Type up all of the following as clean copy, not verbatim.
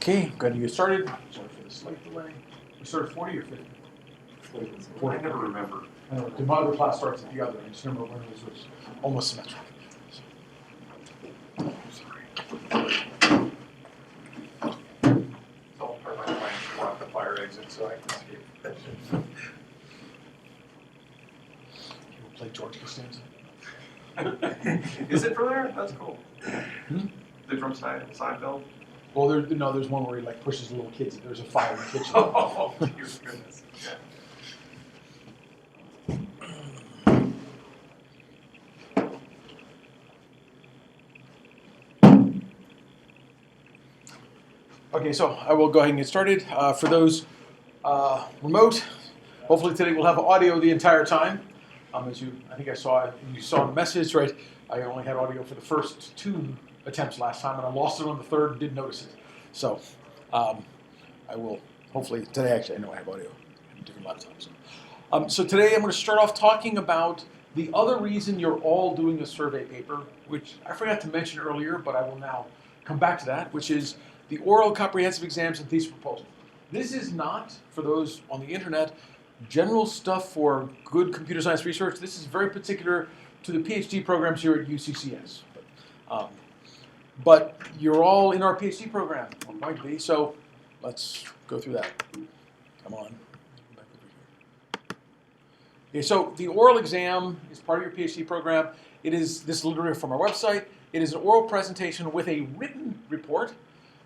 Okay, going to get started. Sorry for the slight delay. We started 40 or 50? 40. I never remember. I know, my other class starts at the other. I just remember when it was almost symmetric. Sorry. It's all part of my plan to block the fire exit so I can escape. You will play George Costanza? Is it for there? That's cool. Hmm? The drum Seinfeld? Well, there's one where he like pushes the little kids. There's a fire in the kitchen. Oh, dear goodness. Okay, so I will go ahead and get started. For those remote, hopefully today we'll have audio the entire time. I think you saw in the message, right? I only had audio for the first 2 attempts last time, and I lost it on the third and didn't notice it. So I will hopefully today. Actually, I know I have audio on different laptops. So today I'm going to start off talking about the other reason you're all doing a survey paper, which I forgot to mention earlier, but I will now come back to that, which is the oral comprehensive exams and thesis proposal. This is not, for those on the internet, general stuff for good computer science research. This is very particular to the PhD programs here at UCCS. But you're all in our PhD program, or might be, so let's go through that. Come on. Back over here. Okay, so the oral exam is part of your PhD program. This is literally from our website. It is an oral presentation with a written report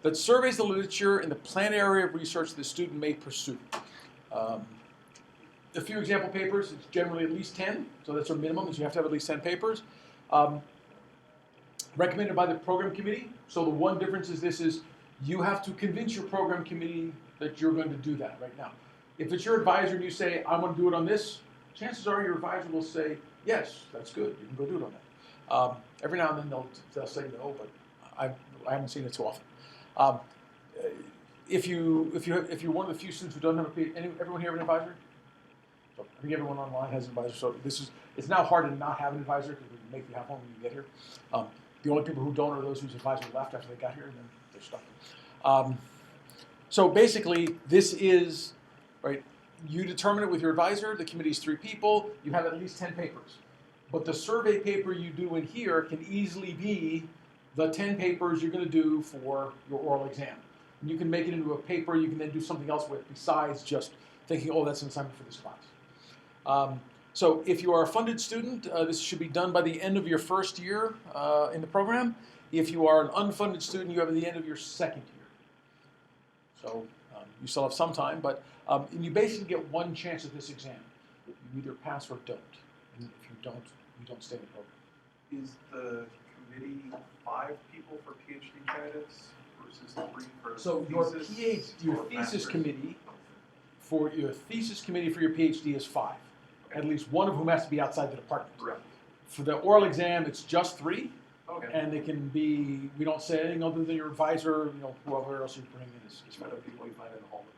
that surveys the literature in the planned area of research the student may pursue. A few example papers, it's generally at least 10, so that's our minimum, is you have to have at least 10 papers. Recommended by the program committee, so the one difference is you have to convince your program committee that you're going to do that right now. If it's your advisor and you say, I want to do it on this, chances are your advisor will say, yes, that's good, you can go do it on that. Every now and then they'll say no, but I haven't seen it too often. If you're one of the few students who don't have everyone here have an advisor? So I think everyone online has an advisor. So it's now hard to not have an advisor because we can make you have one when you get here. The only people who don't are those whose advisor left after they got here, and then they're stuck. So basically, this is right. You determine it with your advisor. The committee is 3 people. You have at least 10 papers. But the survey paper you do in here can easily be the 10 papers you're going to do for your oral exam. And you can make it into a paper you can then do something else with besides just thinking, oh, that's an assignment for this class. So if you are a funded student, this should be done by the end of your first year in the program. If you are an unfunded student, you have at the end of your second year. So you still have some time, but and you basically get one chance at this exam. You either pass or don't. And if you don't stay in the program. Is the committee 5 people for PhD candidates versus 3 for so thesis? Your thesis committee for your PhD is 5. At least one of whom has to be outside the department. Right. For the oral exam, it's just 3. Okay. And they can be, we don't say anything other than your advisor, whoever else you bring in is What are people you find in the hallway?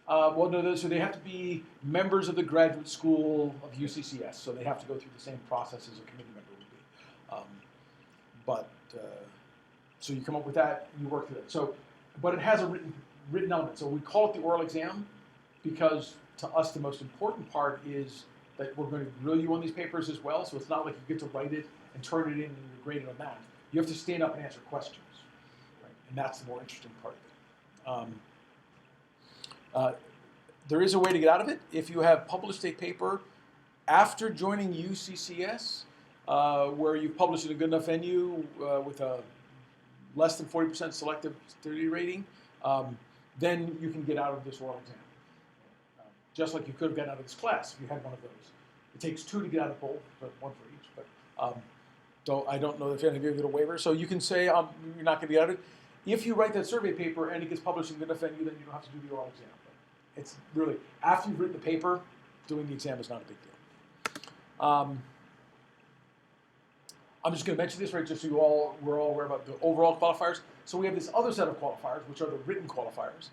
well, no, so they have to be members of the graduate school of UCCS, so they have to go through the same process as a committee member would be. So you come up with that, and you work through it. So, but it has a written element. So we call it the oral exam because to us the most important part is that we're going to grill you on these papers as well. So it's not like you get to write it and turn it in and you're graded on that. You have to stand up and answer questions, right? And that's the more interesting part of it. There is a way to get out of it. If you have published a paper after joining UCCS, where you've published in a good enough venue with a less than 40% selective validity rating, then you can get out of this oral exam. Just like you could have gotten out of this class if you had one of those. It takes 2 to get out of both, but 1 for each. But I don't know if any of you get a waiver. So you can say you're not going to get out of it. If you write that survey paper and it gets published in good enough venue, then you don't have to do the oral exam. But it's really, after you've written the paper, doing the exam is not a big deal. I'm just going to mention this, right, just so we're all aware about the overall qualifiers. So we have this other set of qualifiers, which are the written qualifiers,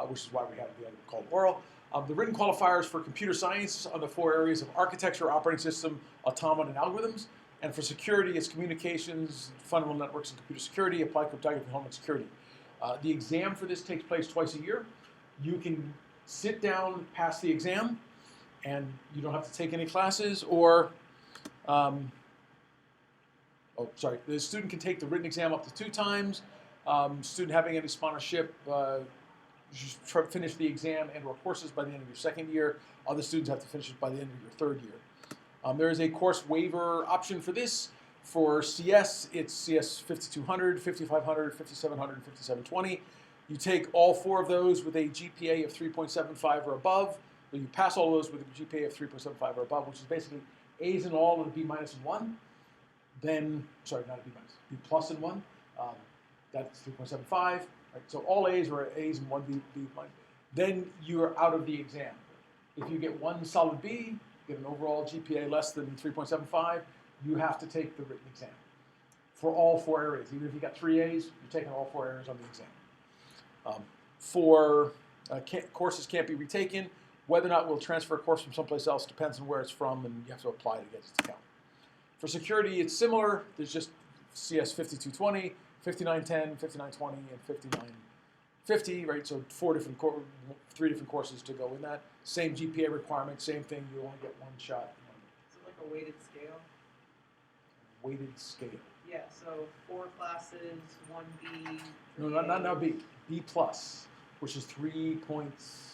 which is why we have the other called oral. The written qualifiers for computer science are the 4 areas of architecture, operating system, automata, and algorithms. And for security, it's communications, fundamental networks, and computer security, applied cryptography, and homeland security. The exam for this takes place twice a year. You can sit down, pass the exam, and you don't have to take any classes, or the student can take the written exam up to 2 times. Student having any sponsorship, finish the exam and or courses by the end of your 2nd year. Other students have to finish it by the end of your 3rd year. There is a course waiver option for this. For CS, it's CS5200, 5500, 5700, and 5720. You take all 4 of those with a GPA of 3.75 or above. You pass all those with a GPA of 3.75 or above, which is basically A's in all and B minus in 1. Then, sorry, not a B minus, B plus in 1. That's 3.75. Right? So all A's or A's and 1 B minus. Then you are out of the exam. If you get 1 solid B, get an overall GPA less than 3.75, you have to take the written exam for all 4 areas. Even if you got 3 A's, you're taking all 4 areas on the exam. Courses can't be retaken. Whether or not we'll transfer a course from someplace else depends on where it's from, and you have to apply to get it to count. For security, it's similar. There's just CS5220, 5910, 5920, and 5950, right? So 3 different courses to go in that. Same GPA requirement, same thing. You only get 1 shot. Is it like a weighted scale? Weighted scale. Yeah, so 4 classes, 1 B. No, not B. B plus, which is 3 points.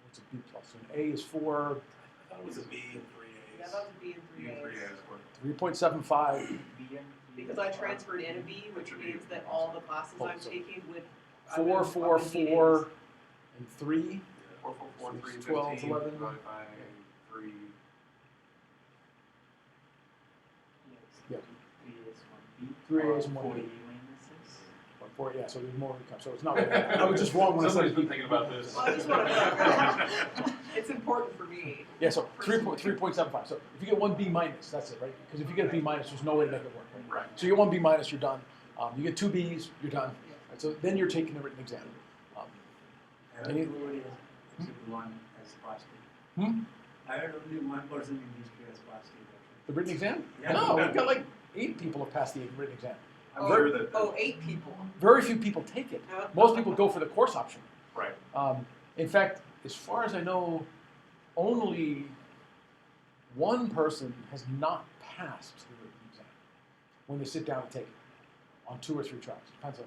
What's a B plus? So an A is 4. I thought it was a B and 3 A's. Yeah, that was a B and 3 B and 3 A's. A's were. 3.75. Because I transferred in a B, which means that all the classes I'm taking with 4, 4, 4, and 3. 4, 4, 4, 3, 12, 15, 11. divided by 3. Yep. 3 3 A's and 1 B. 4, yeah, so there's more income. So it's not like that. I was just wrong when I Somebody's said been thinking about this. Well, I just want to it's important for me. Yeah, so 3.75. So if you get 1 B minus, that's it, right? Because if you get a B minus, there's no way to make it work. Right? Right. So you get 1 B minus, you're done. You get 2 B's, you're done. Right? So then you're taking the written exam. Everybody except 1 has passed it. I heard only 1 person in history has passed it. The written exam? Yeah. No, we've got like 8 people have passed the written exam. I'm sure that. 8 people. Very few people take it. Most people go for the course option. Right. In fact, as far as I know, only 1 person has not passed the written exam when they sit down and take it on 2 or 3 tries. Depends on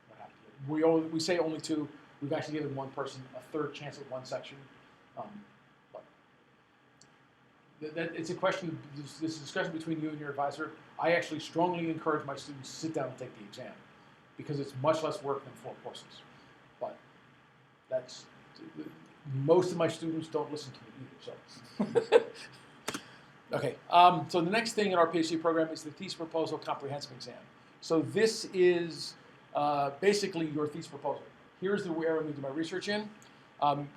what happens. We say only 2. We've actually given 1 person a 3rd chance at 1 section. But it's a question, this discussion between you and your advisor. I actually strongly encourage my students to sit down and take the exam because it's much less work than 4 courses. But that's, most of my students don't listen to me either, so. Okay, so the next thing in our PhD program is the thesis proposal comprehensive exam. So this is basically your thesis proposal. Here's the area I'm going to do my research in.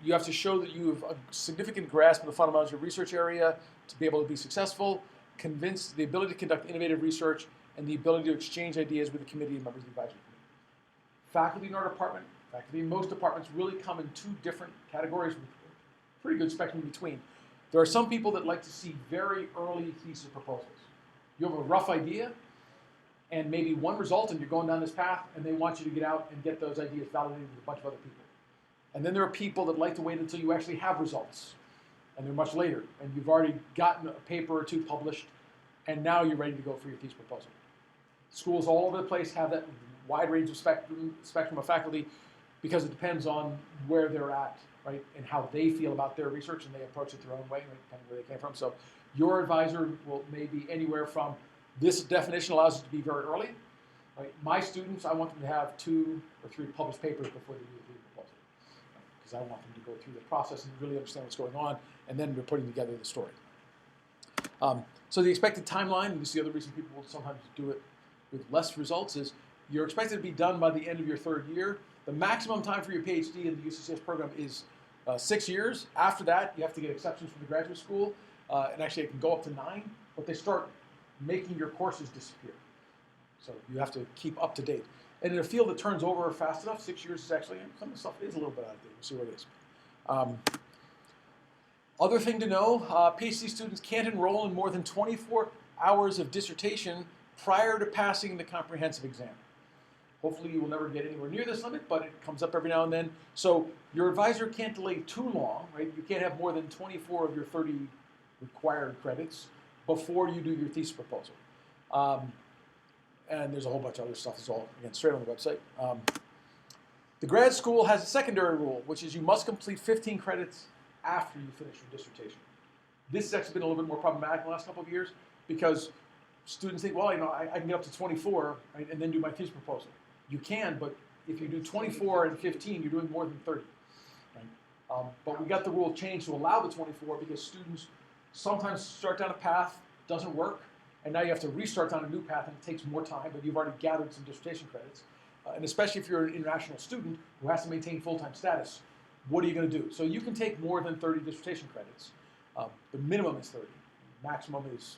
You have to show that you have a significant grasp of the fundamentals of your research area to be able to be successful, convince the ability to conduct innovative research, and the ability to exchange ideas with the committee and members of the advisory committee. Faculty in our department, faculty in most departments really come in 2 different categories with a pretty good spectrum in between. There are some people that like to see very early thesis proposals. You have a rough idea and maybe 1 result and you're going down this path and they want you to get out and get those ideas validated with a bunch of other people. And then there are people that like to wait until you actually have results, and they're much later, and you've already gotten a paper or 2 published, and now you're ready to go for your thesis proposal. Schools all over the place have that wide range of spectrum of faculty because it depends on where they're at, right, and how they feel about their research, and they approach it their own way, right, depending where they came from. So your advisor may be anywhere from this definition allows it to be very early. Right? My students, I want them to have 2 or 3 published papers before they do the thesis proposal. Because I want them to go through the process and really understand what's going on, and then we're putting together the story. So the expected timeline, and this is the other reason people will sometimes do it with less results, is you're expected to be done by the end of your 3rd year. The maximum time for your PhD in the UCCS program is 6 years. After that, you have to get exceptions from the graduate school, and actually it can go up to 9, but they start making your courses disappear. So you have to keep up to date. And in a field that turns over fast enough, 6 years is actually, some of the stuff is a little bit out of date. We'll see what it is. Other thing to know, PhD students can't enroll in more than 24 hours of dissertation prior to passing the comprehensive exam. Hopefully you will never get anywhere near this limit, but it comes up every now and then. So your advisor can't delay too long, right? You can't have more than 24 of your 30 required credits before you do your thesis proposal. And there's a whole bunch of other stuff that's all, again, straight on the website. The grad school has a secondary rule, which is you must complete 15 credits after you finish your dissertation. This has actually been a little bit more problematic in the last couple of years because students think, well, I can get up to 24, right, and then do my thesis proposal. You can, but if you do 24 and 15, you're doing more than 30. Right? But we got the rule changed to allow the 24 because students sometimes start down a path, doesn't work, and now you have to restart down a new path, and it takes more time, but you've already gathered some dissertation credits. And especially if you're an international student who has to maintain full-time status, what are you going to do? So you can take more than 30 dissertation credits. The minimum is 30. Maximum is,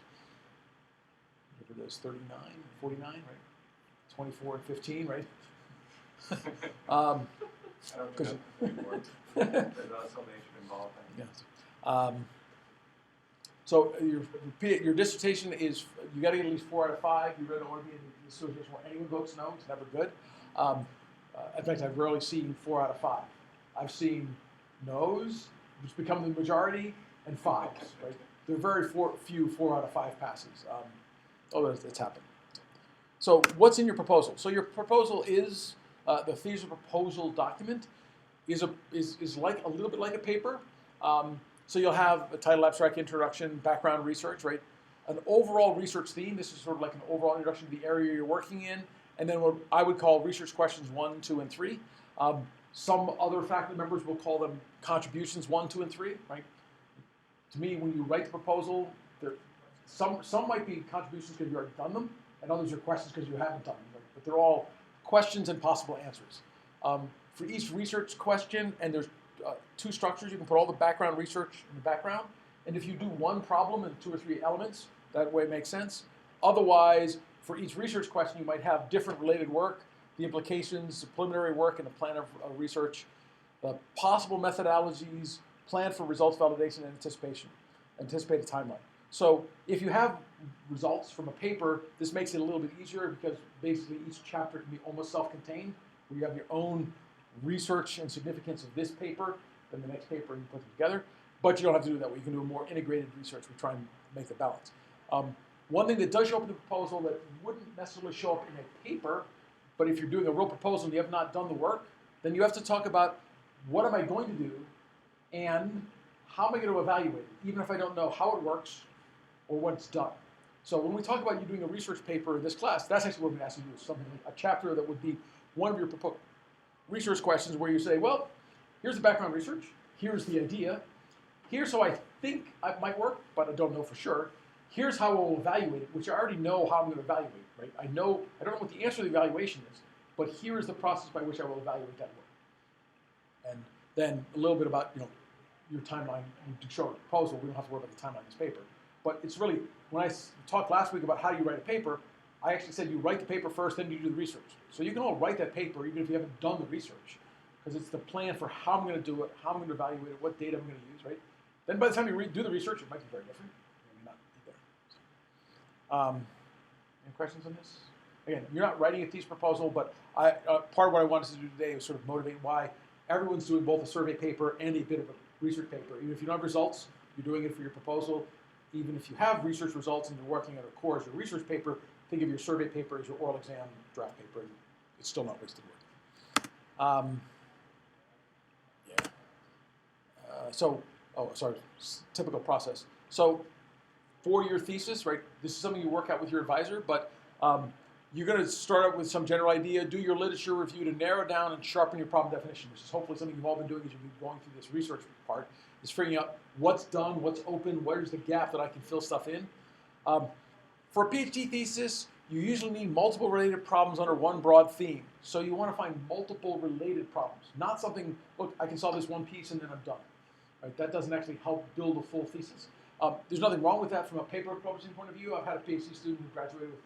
whatever it is, 39, 49, right? 24 and 15, right? I don't think that's anymore. There's not summation involved. Yes. So your dissertation is, you got to get at least 4 out of 5. You really don't want to be in the association where anyone votes no. It's never good. In fact, I've rarely seen 4 out of 5. I've seen no's, which become the majority, and 5s. Right? There are very few 4 out of 5 passes. Although it's happened. So what's in your proposal? So your proposal is the thesis proposal document is like a little bit like a paper. So you'll have a title, abstract, introduction, background research, right? An overall research theme. This is sort of like an overall introduction to the area you're working in, and then what I would call research questions 1, 2, and 3. Some other faculty members will call them contributions 1, 2, and 3, right? To me, when you write the proposal, some might be contributions because you already done them, and others are questions because you haven't done them. Right? But they're all questions and possible answers. For each research question, and there's 2 structures, you can put all the background research in the background, and if you do one problem and 2 or 3 elements, that way it makes sense. Otherwise, for each research question, you might have different related work, the implications, the preliminary work, and the plan of research, the possible methodologies, plan for results validation, and anticipated timeline. So if you have results from a paper, this makes it a little bit easier because basically each chapter can be almost self-contained, where you have your own research and significance of this paper, then the next paper, and you put them together. But you don't have to do it that way. You can do a more integrated research. We try and make the balance. One thing that does show up in the proposal that wouldn't necessarily show up in a paper, but if you're doing a real proposal and you have not done the work, then you have to talk about what am I going to do and how am I going to evaluate it, even if I don't know how it works or what it's done. So when we talk about you doing a research paper in this class, that's actually what we're going to ask you to do, something like a chapter that would be one of your research questions where you say, well, here's the background research, here's the idea, here's how I think it might work, but I don't know for sure. Here's how I'll evaluate it, which I already know how I'm going to evaluate, right? I don't know what the answer to the evaluation is, but here is the process by which I will evaluate that work. And then a little bit about, your timeline to show a proposal. We don't have to worry about the timeline in this paper. But it's really, when I talked last week about how you write a paper, I actually said you write the paper first, then you do the research. So you can all write that paper even if you haven't done the research, because it's the plan for how I'm going to do it, how I'm going to evaluate it, what data I'm going to use, right? Then by the time you do the research, it might be very different. It may not be there. Any questions on this? Again, you're not writing a thesis proposal, but part of what I wanted to do today was sort of motivate why everyone's doing both a survey paper and a bit of a research paper. Even if you don't have results, you're doing it for your proposal. Even if you have research results and you're working on a core as your research paper, think of your survey paper as your oral exam draft paper. And it's still not wasted work. Typical process. So for your thesis, right, this is something you work out with your advisor, but you're going to start out with some general idea, do your literature review to narrow down and sharpen your problem definition, which is hopefully something you've all been doing as you've been going through this research part, is figuring out what's done, what's open, where's the gap that I can fill stuff in. For a PhD thesis, you usually need multiple related problems under one broad theme. So you want to find multiple related problems, not something, look, I can solve this one piece and then I'm done. Right? That doesn't actually help build a full thesis. There's nothing wrong with that from a paper publishing point of view. I've had a PhD student who graduated with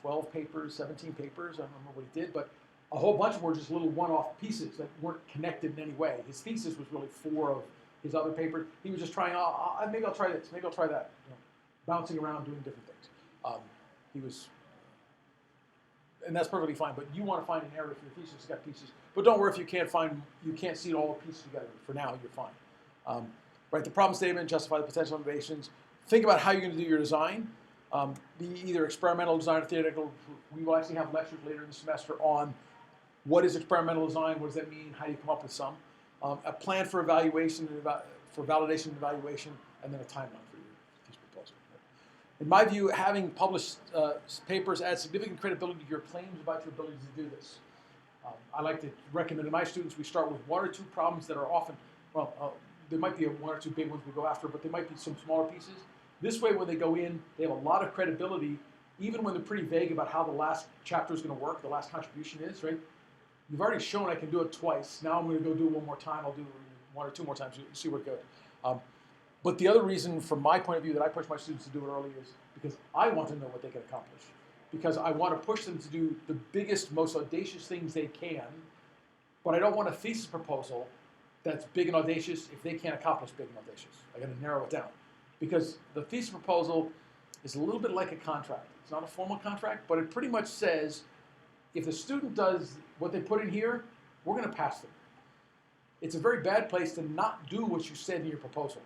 12 papers, 17 papers, I don't remember what he did, but a whole bunch were just little one-off pieces that weren't connected in any way. His thesis was really 4 of his other papers. He was just trying, maybe I'll try this, maybe I'll try that, bouncing around, doing different things. He was and that's perfectly fine. But you want to find an area for your thesis. It's got pieces. But don't worry if you can't see all the pieces together. For now, you're fine. Write the problem statement, justify the potential innovations. Think about how you're going to do your design. Be either experimental design or theoretical. We will actually have lectures later in the semester on what is experimental design, what does that mean, how do you come up with some. A plan for evaluation, for validation and evaluation, and then a timeline for your thesis proposal. In my view, having published papers adds significant credibility to your claims about your ability to do this. I like to recommend to my students we start with 1 or 2 problems that are often, there might be 1 or 2 big ones we go after, but there might be some smaller pieces. This way, when they go in, they have a lot of credibility, even when they're pretty vague about how the last chapter is going to work, the last contribution is, right? You've already shown I can do it twice. Now I'm going to go do it 1 more time. I'll do it 1 or 2 more times, see where it goes. But the other reason, from my point of view, that I push my students to do it early is because I want to know what they can accomplish. Because I want to push them to do the biggest, most audacious things they can, but I don't want a thesis proposal that's big and audacious if they can't accomplish big and audacious. I got to narrow it down. Because the thesis proposal is a little bit like a contract. It's not a formal contract, but it pretty much says, if the student does what they put in here, we're going to pass them. It's a very bad place to not do what you said in your proposal.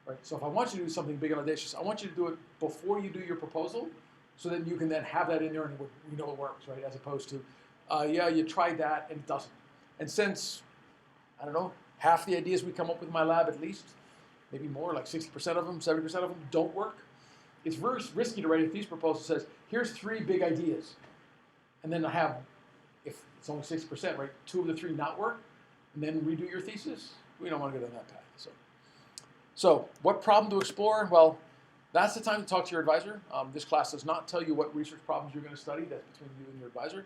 Right? So if I want you to do something big and audacious, I want you to do it before you do your proposal, so that you can then have that in there and we know it works, right? As opposed to, yeah, you tried that and it doesn't. And since, I don't know, half the ideas we come up with in my lab at least, maybe more, like 60% of them, 70% of them don't work, it's very risky to write a thesis proposal that says, here's 3 big ideas. And then I have, if it's only 60%, right, 2 of the 3 not work, and then redo your thesis. We don't want to go down that path. So what problem to explore? Well, that's the time to talk to your advisor. This class does not tell you what research problems you're going to study. That's between you and your advisor.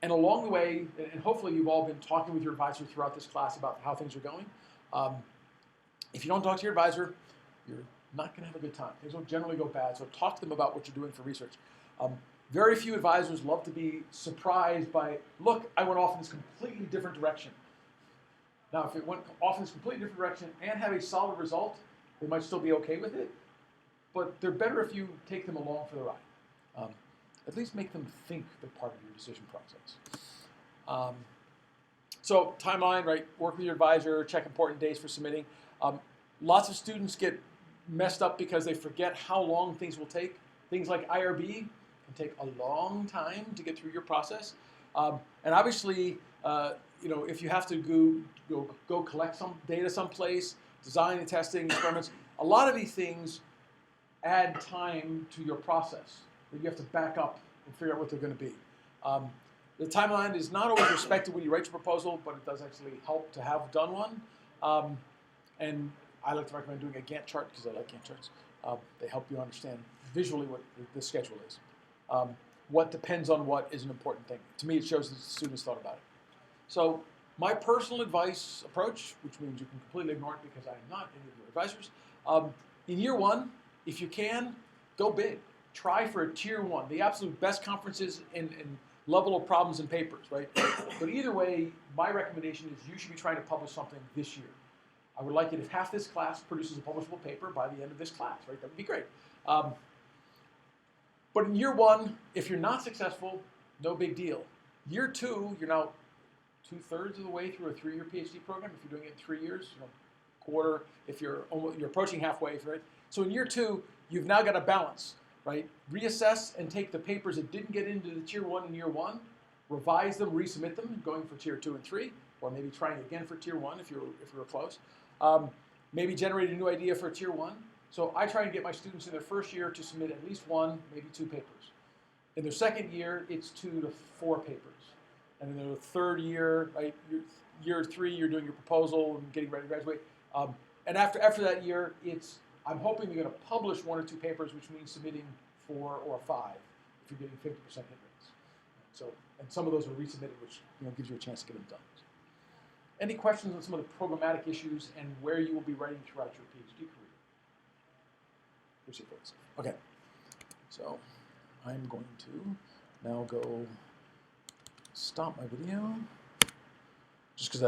And along the way, and hopefully you've all been talking with your advisor throughout this class about how things are going. If you don't talk to your advisor, you're not going to have a good time. Things will generally go bad. So talk to them about what you're doing for research. Very few advisors love to be surprised by, look, I went off in this completely different direction. Now, if it went off in this completely different direction and have a solid result, they might still be okay with it. But they're better if you take them along for the ride. At least make them think they're part of your decision process. So timeline, right? Work with your advisor, check important dates for submitting. Lots of students get messed up because they forget how long things will take. Things like IRB can take a long time to get through your process. And obviously, if you have to go collect some data someplace, design and testing, experiments, a lot of these things add time to your process. You have to back up and figure out what they're going to be. The timeline is not always respected when you write your proposal, but it does actually help to have done one. And I like to recommend doing a Gantt chart because I like Gantt charts. They help you understand visually what the schedule is. What depends on what is an important thing. To me, it shows that the students thought about it. So my personal advice approach, which means you can completely ignore it because I am not any of your advisors, in year 1, if you can, go big. Try for a tier 1, the absolute best conferences in level of problems and papers, right? But either way, my recommendation is you should be trying to publish something this year. I would like it if half this class produces a publishable paper by the end of this class, right? That would be great. But in year 1, if you're not successful, no big deal. Year 2, you're now 2/3 of the way through a 3-year PhD program. If you're doing it in 3 years, quarter. If you're approaching halfway, right? So in year 2, you've now got a balance, right? Reassess and take the papers that didn't get into the tier 1 in year 1, revise them, resubmit them, going for tier 2 and 3, or maybe trying again for tier 1 if you were close. Maybe generate a new idea for tier 1. So I try and get my students in their first year to submit at least 1, maybe 2 papers. In their second year, it's 2 to 4 papers. And in their third year, right, year 3, you're doing your proposal and getting ready to graduate. And after that year, I'm hoping you're going to publish 1 or 2 papers, which means submitting 4 or 5 if you're getting 50% hit rates. So, and some of those are resubmitted, which gives you a chance to get them done. So, any questions on some of the programmatic issues and where you will be writing throughout your PhD career? Okay, so I'm going to now go stop my video, just because